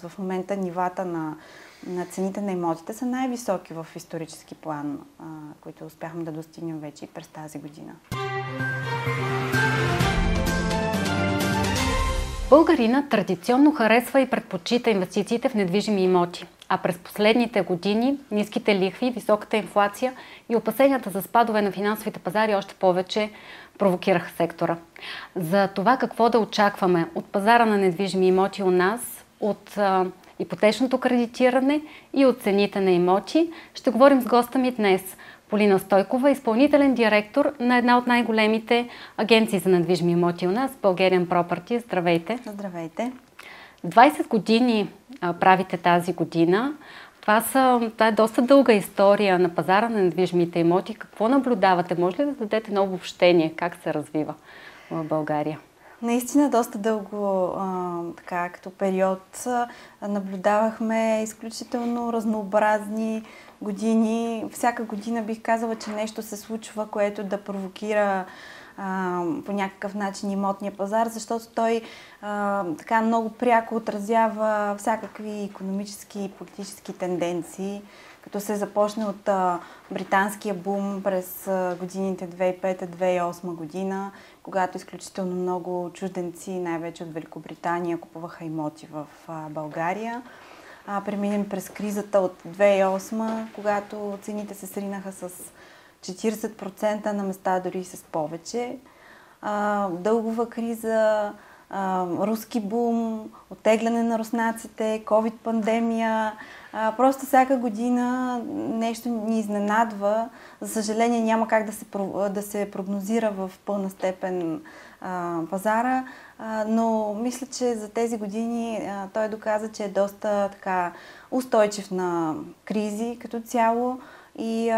В момента нивата на цените на имотите са най-високи в исторически план, които успяхме да достигнем вече и през тази година. Българинът традиционно харесва и предпочита инвестициите в недвижими имоти, а през последните години ниските лихви, високата инфлация и опасенията за спадове на финансовите пазари още повече провокираха сектора. За това какво да очакваме от пазара на недвижими имоти у нас, от ипотечното кредитиране и от цените на имоти, ще говорим с госта ми днес. Полина Стойкова, изпълнителен директор на една от най-големите агенции за недвижими имоти у нас, Bulgarian Property. Здравейте! Здравейте! 20 години правите тази година. Това е доста дълга история на пазара на недвижимите имоти. Какво наблюдавате? Може ли да дадете ново обобщение? Как се развива в България? Наистина доста дълго като период наблюдавахме изключително разнообразни години. Всяка година бих казала, че нещо се случва, което да провокира по някакъв начин имотния пазар, защото той много пряко отразява всякакви икономически и политически тенденции, като се започне от британския бум през годините 2005-2008 година, когато изключително много чужденци, най-вече от Великобритания, купуваха имоти в България. Преминем през кризата от 2008, когато цените се сринаха с 40% на места, дори и с повече. Дългова криза, руски бум, оттегляне на руснаците, ковид-пандемия. Просто всяка година нещо ни изненадва. За съжаление няма как да се прогнозира в пълна степен пазара, но мисля, че за тези години той доказа, че е доста устойчив на кризи като цяло и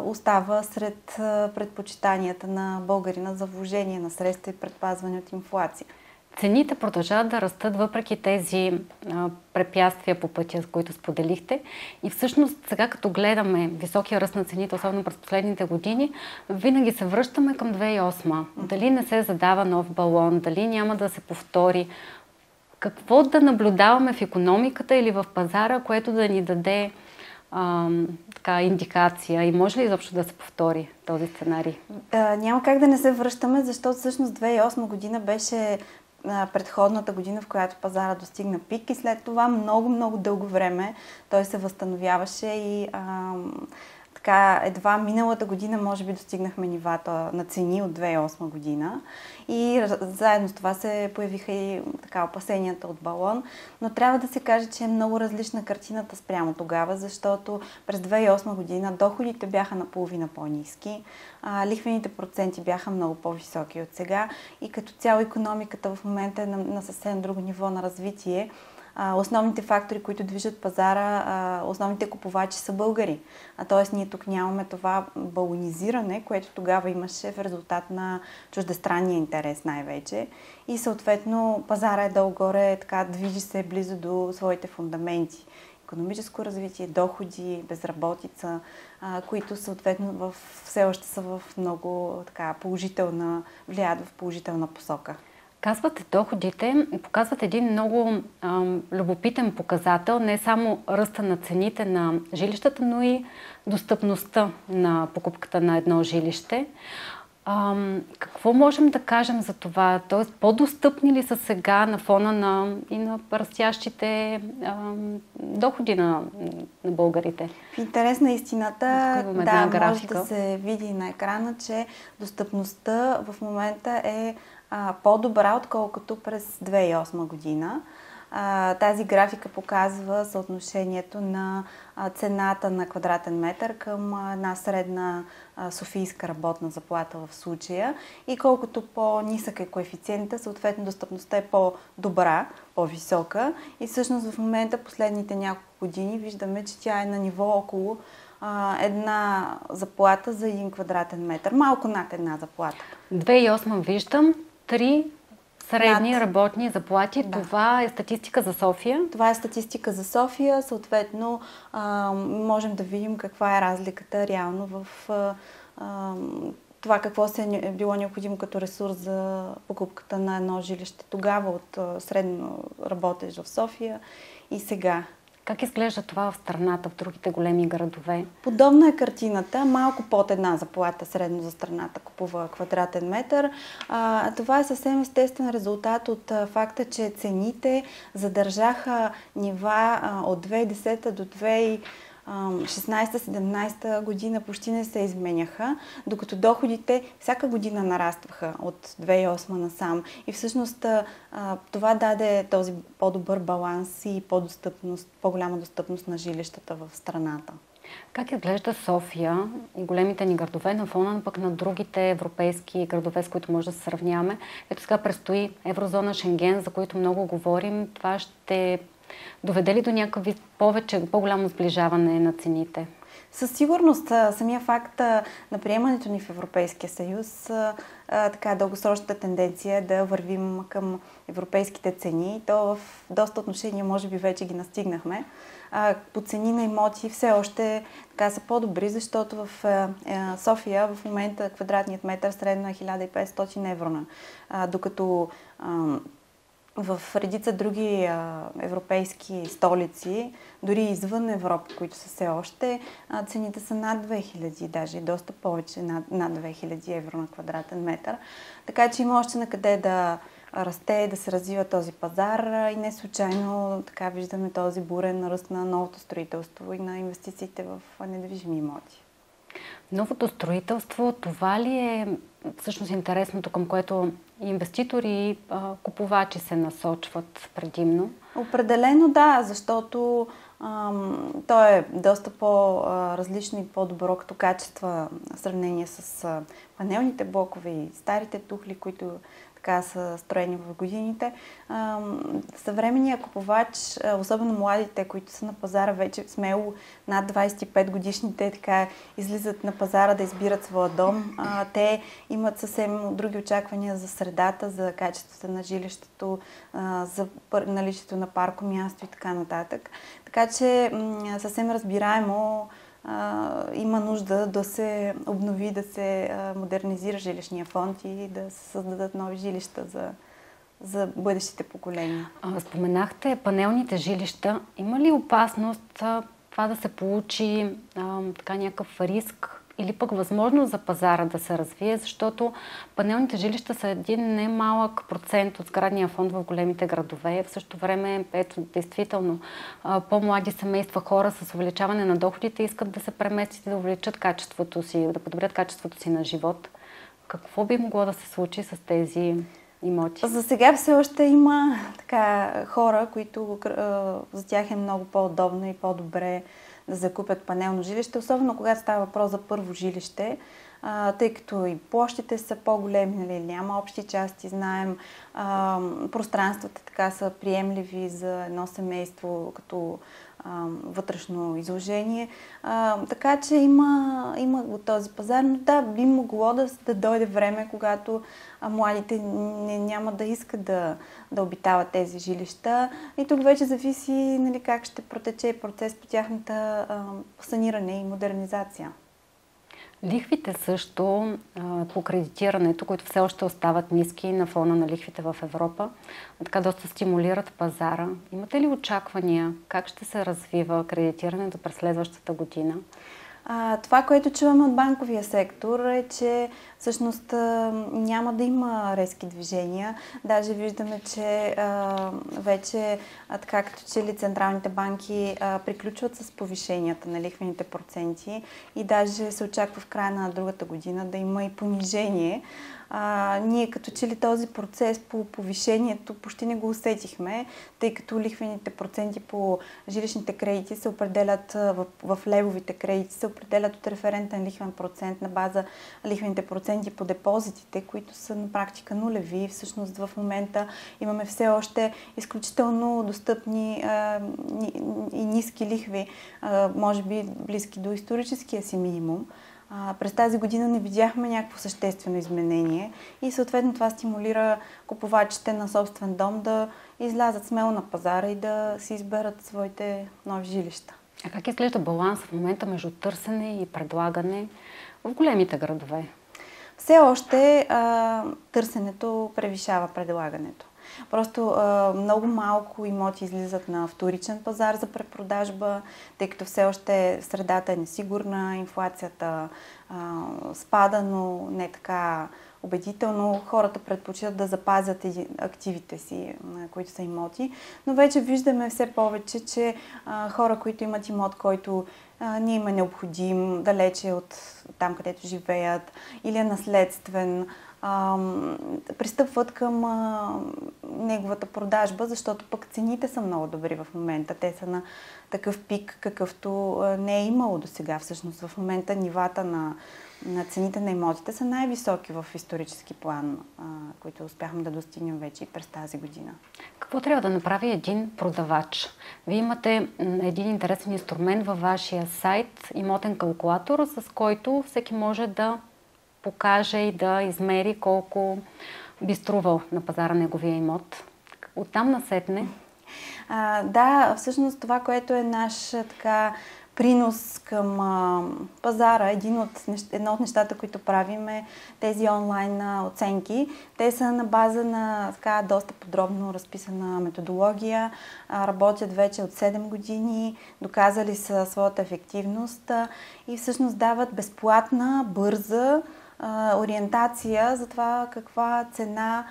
остава сред предпочитанията на българина за вложение на средства и предпазване от инфлация. Цените продължават да растат въпреки тези препятствия по пътя, с които споделихте. И всъщност сега като гледаме високия ръст на цените, особено през последните години, винаги се връщаме към 2008. Дали не се задава нов балон, дали няма да се повтори. Какво да наблюдаваме в икономиката или в пазара, което да ни даде индикация и може ли изобщо да се повтори този сценарий? Няма как да не се връщаме, защото всъщност 2008 година беше предходната година, в която пазара достигна пик и след това много дълго време той се възстановяваше и едва миналата година може би достигнахме нивата на цени от 2008 година и заедно с това се появиха и опасенията от балон, но трябва да се каже, че е много различна картината спрямо тогава, защото през 2008 година доходите бяха наполовина по-ниски, лихвените проценти бяха много по-високи от сега и като цяло икономиката в момента е на съвсем друго ниво на развитие. Основните фактори, които движат пазара, основните купувачи са българи. Т.е. ние тук нямаме това балонизиране, което тогава имаше в резултат на чуждестранния интерес най-вече. И съответно пазара е долу-горе, движи се близо до своите фундаменти. Икономическо развитие, доходи, безработица, които съответно все още са в много положителна, влияят в положителна посока. Казвате доходите, показват един много любопитен показател, не само ръста на цените на жилищата, но и достъпността на покупката на едно жилище. Какво можем да кажем за това? Тоест, по-достъпни ли са сега на фона на растящите доходи на българите? В интерес на истината, може да се види на екрана, че достъпността в момента е по-добра, отколкото през 2008 година. Тази графика показва съотношението на цената на квадратен метър към една средна софийска работна заплата в случая. И колкото по-нисък е коефициента, съответно достъпността е по-добра, по-висока. И всъщност в момента, последните няколко години, виждаме, че тя е на ниво около една заплата за 1 квадратен метър. Малко над една заплата. 2008 виждам 3 средни работни заплати. Да. Това е статистика за София? Това е статистика за София. Съответно, можем да видим каква е разликата реално в това какво се е било необходимо като ресурс за покупката на едно жилище тогава от средно работещ в София и сега. Как изглежда това в страната, в другите големи градове? Подобна е картината. Малко под една заплата средно за страната купува квадратен метър. Това е съвсем естествен резултат от факта, че цените задържаха нива от 2010 до 2016-17 година почти не се изменяха, докато доходите всяка година нарастваха от 2008 насам. И всъщност това даде този по-добър баланс и по-голяма достъпност на жилищата в страната. Как изглежда София и големите ни градове на фона пък на другите европейски градове, с които може да се сравняваме? Ето сега предстои еврозона Шенген, за които много говорим. Това ще доведе ли до някакъв по-голямо сближаване на цените? Със сигурност самия факт на приемането ни в Европейския съюз, дългосрочната тенденция е да вървим към европейските цени. То в доста отношения може би вече ги настигнахме. По цени на имоти все още са по-добри, защото в София в момента квадратният метър средно е 1500 евро, докато в редица други европейски столици, дори извън Европа, които са все още, цените са над 2000, даже доста повече, над 2000 евро на квадратен метър. Така че има още на къде да расте, да се развива този пазар и не случайно така виждаме този бурен ръст на новото строителство и на инвестициите в недвижими имоти. Новото строителство, това ли е всъщност интересното, към което инвеститори и купувачи се насочват предимно? Определено да, защото то е доста по-различно и по-добро като качество в сравнение с панелните блокове и старите тухли, които са строени в годините. Съвременният купувач, особено младите, които са на пазара вече смело над 25 годишните, излизат на пазара да избират своя дом. Те имат съвсем други очаквания за средата, за качеството на жилището, за наличието на паркомясто и така нататък. Така че съвсем разбираемо има нужда да се обнови, да се модернизира жилищния фонд и да се създадат нови жилища за бъдещите поколения. Споменахте панелните жилища. Има ли опасност това да се получи някакъв риск или пък възможност за пазара да се развие, защото панелните жилища са един немалък процент от сградния фонд в големите градове. В същото време, действително, по-млади семейства, хора с увеличаване на доходите искат да се преместят и да увеличат качеството си, да подобрят качеството си на живот. Какво би могло да се случи с тези имоти? За сега все още има хора, които за тях е много по-удобно и по-добре да закупят панелно жилище, особено когато става въпрос за първо жилище, тъй като и площите са по-големи, няма общи части, знаем, пространствата са приемливи за едно семейство като вътрешно изложение. Така че има този пазар, но да, би могло да дойде време, когато младите няма да искат да обитават тези жилища. И тук вече зависи как ще протече процес по тяхната саниране и модернизация. Лихвите също по кредитирането, които все още остават ниски на фона на лихвите в Европа, доста стимулират пазара. Имате ли очаквания как ще се развива кредитирането през следващата година? Това, което чуваме от банковия сектор е, че всъщност няма да има резки движения. Даже виждаме, че вече като че ли централните банки приключват с повишенията на лихвените проценти и даже се очаква в края на другата година да има и понижение. Ние като че ли този процес по повишението почти не го усетихме, тъй като лихвените проценти по жилищните кредити се определят в левовите кредити, се определят от референтен лихвен процент на база лихвените проценти по депозитите, които са на практика нулеви. Всъщност в момента имаме все още изключително достъпни и ниски лихви, може би близки до историческия си минимум. През тази година не видяхме някакво съществено изменение и съответно това стимулира купувачите на собствен дом да излязат смело на пазара и да си изберат своите нови жилища. А как изглежда баланс в момента между търсене и предлагане в големите градове? Все още търсенето превишава предлагането. Просто много малко имоти излизат на вторичен пазар за препродажба, тъй като все още средата е несигурна, инфлацията спада, но не така убедително. Хората предпочитат да запазят активите си, които са имоти. Но вече виждаме все повече, че хора, които имат имот, който не им е необходим, далече от там, където живеят, или е наследствен, пристъпват към неговата продажба, защото пък цените са много добри в момента. Те са на такъв пик, какъвто не е имало до сега. Всъщност в момента нивата на цените на имотите са най-високи в исторически план, които успяхме да достигнем вече и през тази година. Какво трябва да направи един продавач? Вие имате един интересен инструмент във вашия сайт, имотен калкулатор, с който всеки може да покаже и да измери колко би струвал на пазара неговия имот. Оттам насетне? Да, всъщност това, което е наш принос към пазара, едно от нещата, които правим е тези онлайн оценки. Те са на база на доста подробно разписана методология, работят вече от 7 години, доказали са своята ефективност и всъщност дават безплатна, бърза ориентация за това каква цена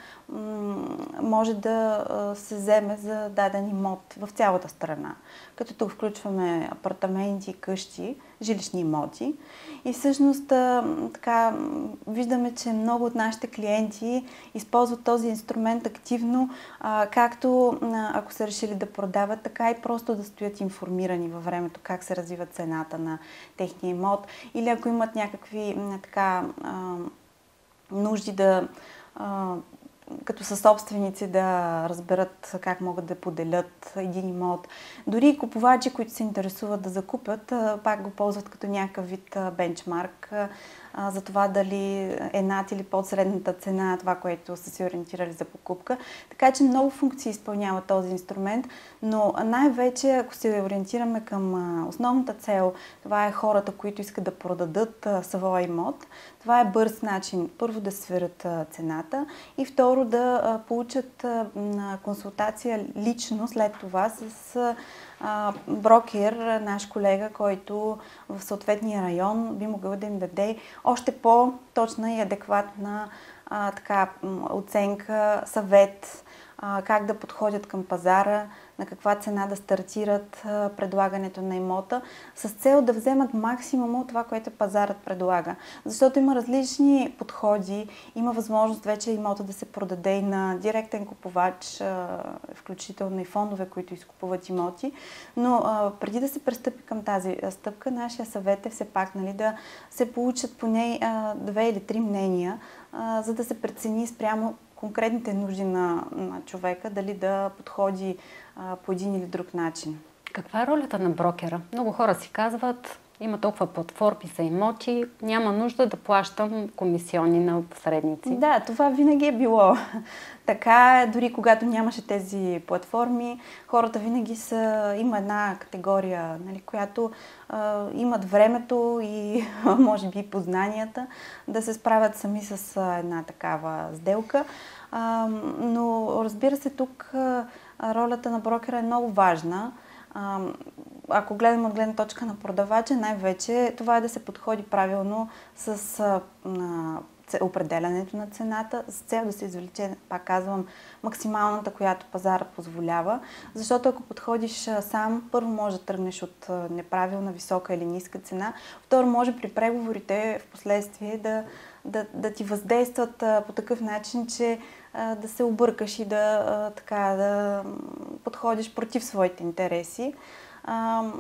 може да се вземе за даден имот в цялата страна. Като тук включваме апартаменти, къщи, жилищни имоти. И всъщност виждаме, че много от нашите клиенти използват този инструмент активно, както ако са решили да продават, така и просто да стоят информирани във времето как се развива цената на техния имот. Или ако имат някакви нужди да като съсобственици да разберат как могат да поделят един имот. Дори и купувачи, които се интересуват да закупят, пак го ползват като някакъв вид бенчмарк за това дали е над или под средната цена, това, което са се ориентирали за покупка. Така че много функции изпълнява този инструмент, но най-вече, ако се ориентираме към основната цел, това е хората, които искат да продадат своя имот. Това е бърз начин, първо да сверят цената и второ да получат консултация лично след това с брокер, наш колега, който в съответния район би могъл да им даде още по-точна и адекватна оценка, съвет, как да подходят към пазара, на каква цена да стартират предлагането на имота, с цел да вземат максимум от това, което пазарът предлага. Защото има различни подходи, има възможност вече имота да се продаде и на директен купувач, включително и фондове, които изкупуват имоти. Но преди да се пристъпи към тази стъпка, нашия съвет е все пак да се получат поне 2 или 3 мнения, за да се прецени спрямо конкретните нужди на човека, дали да подходи по един или друг начин. Каква е ролята на брокера? Много хора си казват, има толкова платформи за имоти, няма нужда да плащам комисиони на посредници. Да, това винаги е било така. Дори когато нямаше тези платформи, хората винаги има една категория, която имат времето и може би познанията да се справят сами с една такава сделка. Но разбира се, тук ролята на брокера е много важна. Ако гледаме от гледна точка на продавача, най-вече това е да се подходи правилно с определянето на цената, с цел да се извлече, пак казвам, максималната, която пазара позволява. Защото ако подходиш сам, първо може да тръгнеш от неправилна, висока или ниска цена, второ може при преговорите в последствие да ти въздействат по такъв начин, че да се объркаш и да подходиш против своите интереси.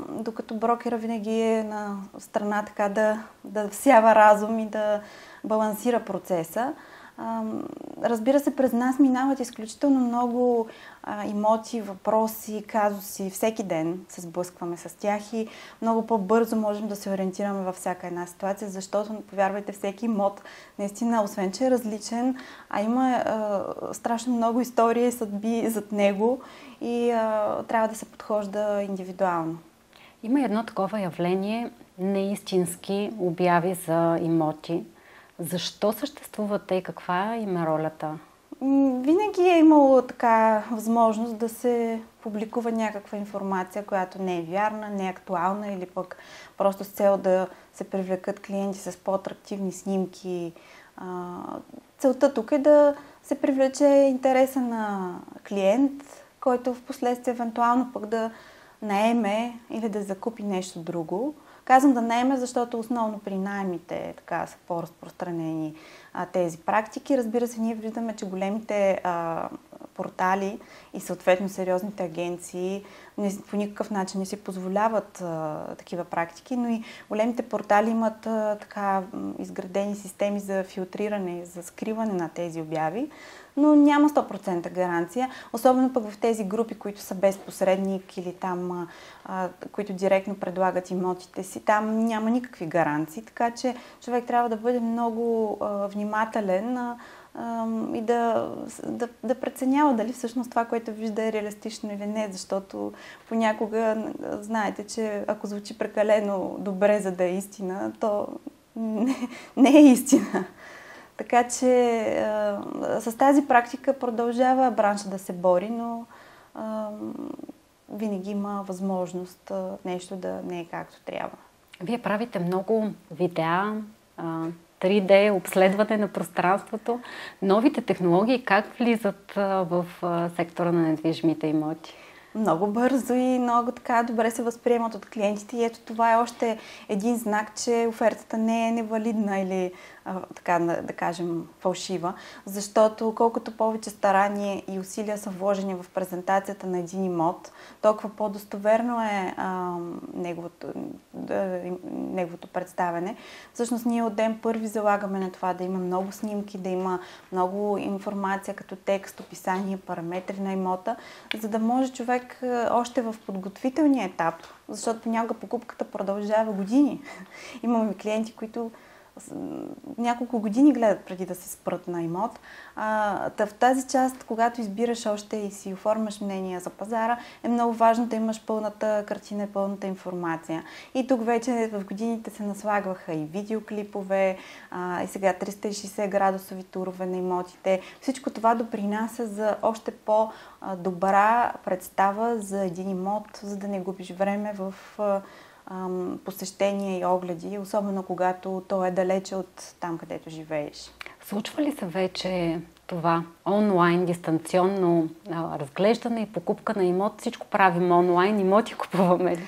Докато брокера винаги е на страна да всява разум и да балансира процеса. Разбира се, през нас минават изключително много имоти, въпроси, казуси. Всеки ден се сблъскваме с тях и много по-бързо можем да се ориентираме във всяка една ситуация, защото, повярвайте, всеки имот наистина, освен че е различен, има страшно много истории и съдби зад него и трябва да се подхожда индивидуално. Има едно такова явление, неистински обяви за имоти. Защо съществуват те и каква им е ролята? Винаги е имало така възможност да се публикува някаква информация, която не е вярна, не е актуална или пък просто с цел да се привлекат клиенти с по-атрактивни снимки. Целта тук е да се привлече интереса на клиент, който в последствие евентуално пък да наеме или да закупи нещо друго. Казвам да наеме, защото основно при наемите така са по-разпространени тези практики. Разбира се, ние виждаме, че големите портали и съответно сериозните агенции по никакъв начин не си позволяват такива практики, но и големите портали имат така изградени системи за филтриране, за скриване на тези обяви, но няма 100% гаранция, особено пък в тези групи, които са без посредник или там, които директно предлагат имотите си, там няма никакви гаранции, така че човек трябва да бъде много внимателен и да преценява дали всъщност това, което вижда е реалистично или не, защото понякога знаете, че ако звучи прекалено добре, за да е истина, то не е истина. Така че с тази практика продължава бранша да се бори, но винаги има възможност нещо да не е както трябва. Вие правите много видеа, 3D, обследване на пространството. Новите технологии как влизат в сектора на недвижимите имоти? Много бързо и много така добре се възприемат от клиентите и ето това е още един знак, че офертата не е невалидна или така да кажем фалшива, защото колкото повече старание и усилия са вложени в презентацията на един имот, толкова по-достоверно е неговото представяне. Всъщност ние от ден първи залагаме на това да има много снимки, да има много информация като текст, описание, параметри на имота, за да може човек още в подготвителния етап, защото понякога покупката продължава години. Имаме клиенти, които няколко години гледат преди да се спрат на имот. В тази част, когато избираш още и си оформяш мнение за пазара, е много важно да имаш пълната картина и пълната информация. И тук вече в годините се наслагваха и видеоклипове, и сега 360 градусови турове на имотите. Всичко това допринася за още по-добра представа за един имот, за да не губиш време в посещения и огледи, особено когато то е далече от там, където живееш. Случва ли се вече това онлайн, дистанционно разглеждане и покупка на имот? Всичко правим онлайн, имоти купуваме ли?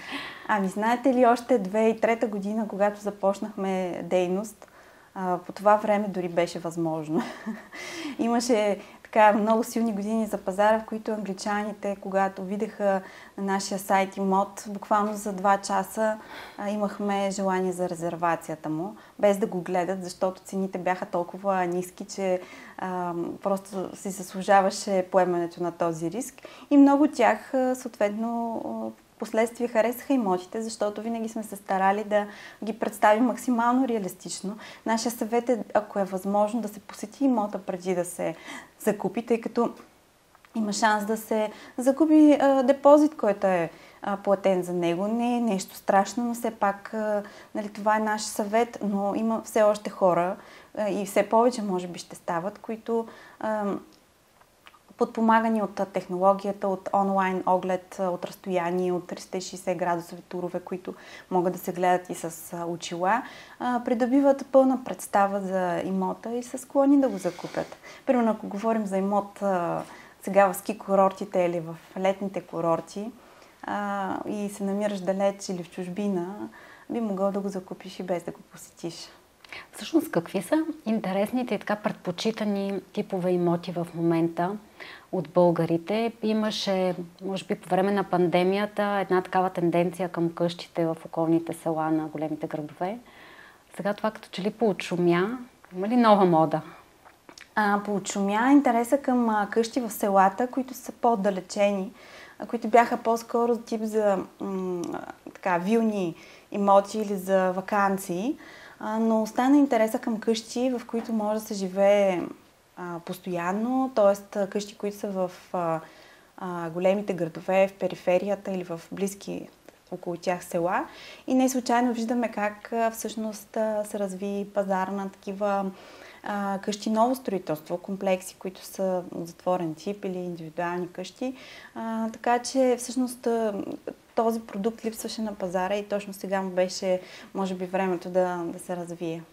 Знаете ли, още 2003 година, когато започнахме дейност, по това време дори беше възможно. Имаше много силни години за пазара, в които англичаните, когато видяха на нашия сайт имот, буквално за 2 часа имахме желание за резервацията му, без да го гледат, защото цените бяха толкова ниски, че просто си заслужаваше поемането на този риск. И много от тях, съответно, последствие харесаха имотите, защото винаги сме се старали да ги представим максимално реалистично. Нашия съвет е, ако е възможно, да се посети имота преди да се закупи, тъй като има шанс да се загуби депозит, който е платен за него. Не е нещо страшно, но все пак това е наш съвет, но има все още хора и все повече може би ще стават, които подпомагани от технологията, от онлайн оглед, от разстояние, от 360 градусови турове, които могат да се гледат и с очила, придобиват пълна представа за имота и са склонни да го закупят. Примерно, ако говорим за имот сега в ски курортите или в летните курорти и се намираш далеч или в чужбина, би могъл да го закупиш и без да го посетиш. Всъщност, какви са интересните и така предпочитани типове имоти в момента от българите? Имаше, може би по време на пандемията, една такава тенденция към къщите в околните села на големите градове. Сега това като че ли поотшумя? Има ли нова мода? Поотшумя интереса към къщи в селата, които са по-отдалечени, които бяха по-скоро тип за вилни имоти или за ваканции. Но остана интереса към къщи, в които може да се живее постоянно, т.е. къщи, които са в големите градове, в периферията или в близки около тях села. И не случайно виждаме как всъщност се разви пазар на такива къщи ново строителство, комплекси, които са затворен тип или индивидуални къщи. Така че всъщност този продукт липсваше на пазара и точно сега му беше, може би, времето да се развие.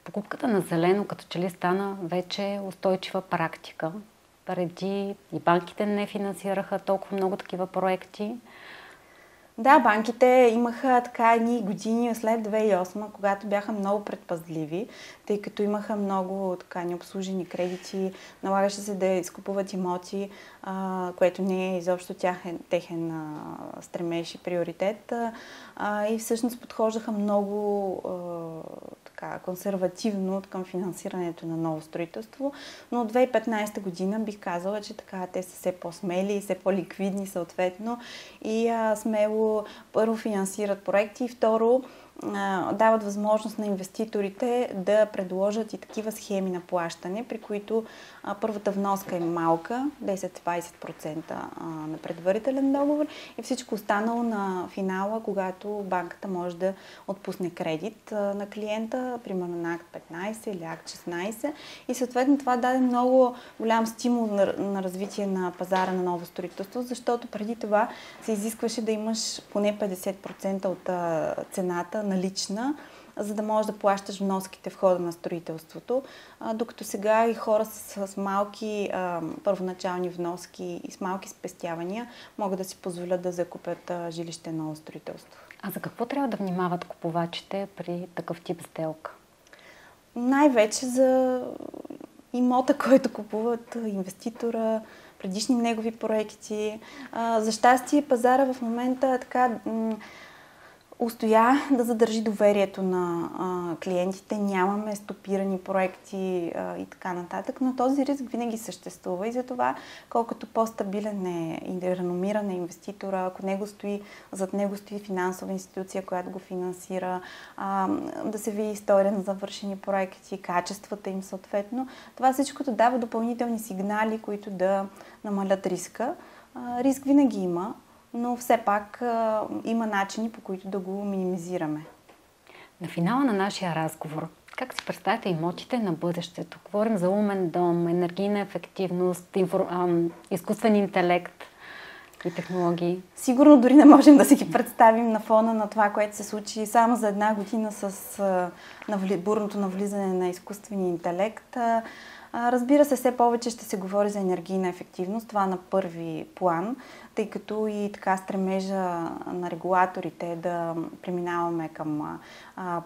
Покупката на зелено като че ли стана вече устойчива практика. Преди и банките не финансираха толкова много такива проекти. Да, банките имаха така едни години след 2008, когато бяха много предпазливи, тъй като имаха много така необслужени кредити, налагаше се да изкупуват имоти, което не е изобщо техен стремеж и приоритет. И всъщност подхождаха много така консервативно към финансирането на ново строителство. Но от 2015 година бих казала, че така те са все по-смели, все по-ликвидни съответно и смело първо финансират проекти и второ дават възможност на инвеститорите да предложат и такива схеми на плащане, при които първата вноска е малка, 10-20% на предварителен договор и всичко останало на финала, когато банката може да отпусне кредит на клиента, примерно на акт 15 или акт 16 и съответно това даде много голям стимул на развитие на пазара на ново строителство, защото преди това се изискваше да имаш поне 50% от цената налична, за да можеш да плащаш вноските в хода на строителството, докато сега и хора с малки първоначални вноски и с малки спестявания могат да си позволят да закупят жилище ново строителство. А за какво трябва да внимават купувачите при такъв тип сделка? Най-вече за имота, който купуват, инвеститора, предишни негови проекти. За щастие пазара в момента така устоя да задържи доверието на клиентите. Нямаме стопирани проекти и така нататък, но този риск винаги съществува и затова колкото по-стабилен е и реномиран е инвеститора, ако зад него стои финансова институция, която го финансира, да се види история на завършени проекти, качествата им съответно, това всичкото дава допълнителни сигнали, които да намалят риска. Риск винаги има, но все пак има начини, по които да го минимизираме. На финала на нашия разговор, как си представяте имотите на бъдещето? Говорим за умен дом, енергийна ефективност, изкуствен интелект и технологии. Сигурно дори не можем да си ги представим на фона на това, което се случи само за една година с бурното навлизане на изкуствения интелект. Разбира се, все повече ще се говори за енергийна ефективност, това на първи план, тъй като и така стремежа на регулаторите да преминаваме към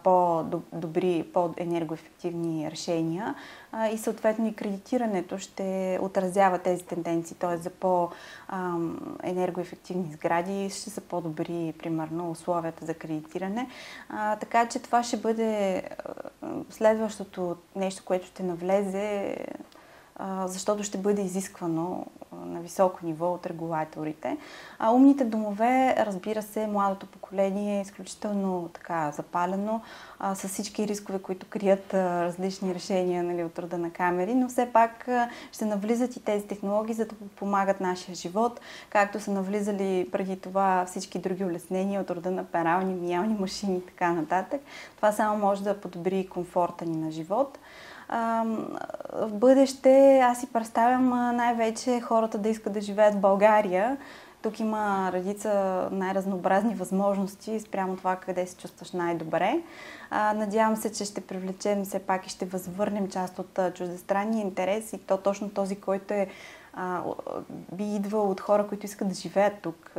по-добри, по-енергоефективни решения и съответно и кредитирането ще отразява тези тенденции, т.е. за по-енергоефективни сгради ще са по-добри, примерно, условията за кредитиране. Така че това ще бъде следващото нещо, което ще навлезе, защото ще бъде изисквано на високо ниво от регулаторите. Умните домове, разбира се, младото поколение е изключително така запалено, с всички рискове, които крият различни решения, нали, от рода на камери, но все пак ще навлизат и тези технологии, за да помагат нашия живот, както са навлизали преди това всички други улеснения от рода на перални, миялни машини и така нататък. Това само може да подобри комфорта ни на живот. В бъдеще аз си представям най-вече хората да искат да живеят в България. Тук има редица най-разнообразни възможности спрямо това къде се чувстваш най-добре. Надявам се, че ще привлечем все пак и ще възвърнем част от чуждестранния интерес и то точно този, който би идвал от хора, които искат да живеят тук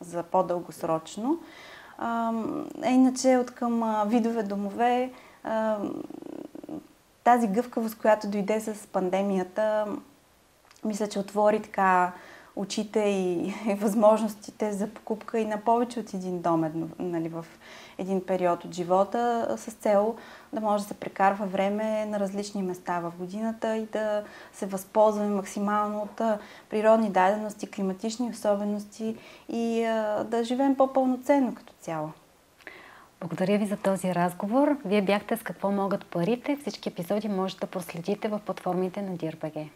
за по-дългосрочно. Иначе от към видове домове, тази гъвкавост, която дойде с пандемията, мисля, че отвори така очите и възможностите за покупка и на повече от един дом, нали, в един период от живота, с цел да може да се прекарва време на различни места в годината и да се възползваме максимално от природни дадености, климатични особености и да живеем по-пълноценно като цяло. Благодаря ви за този разговор. Вие бяхте с Какво могат парите. Всички епизоди можете да проследите в платформите на DIRBG.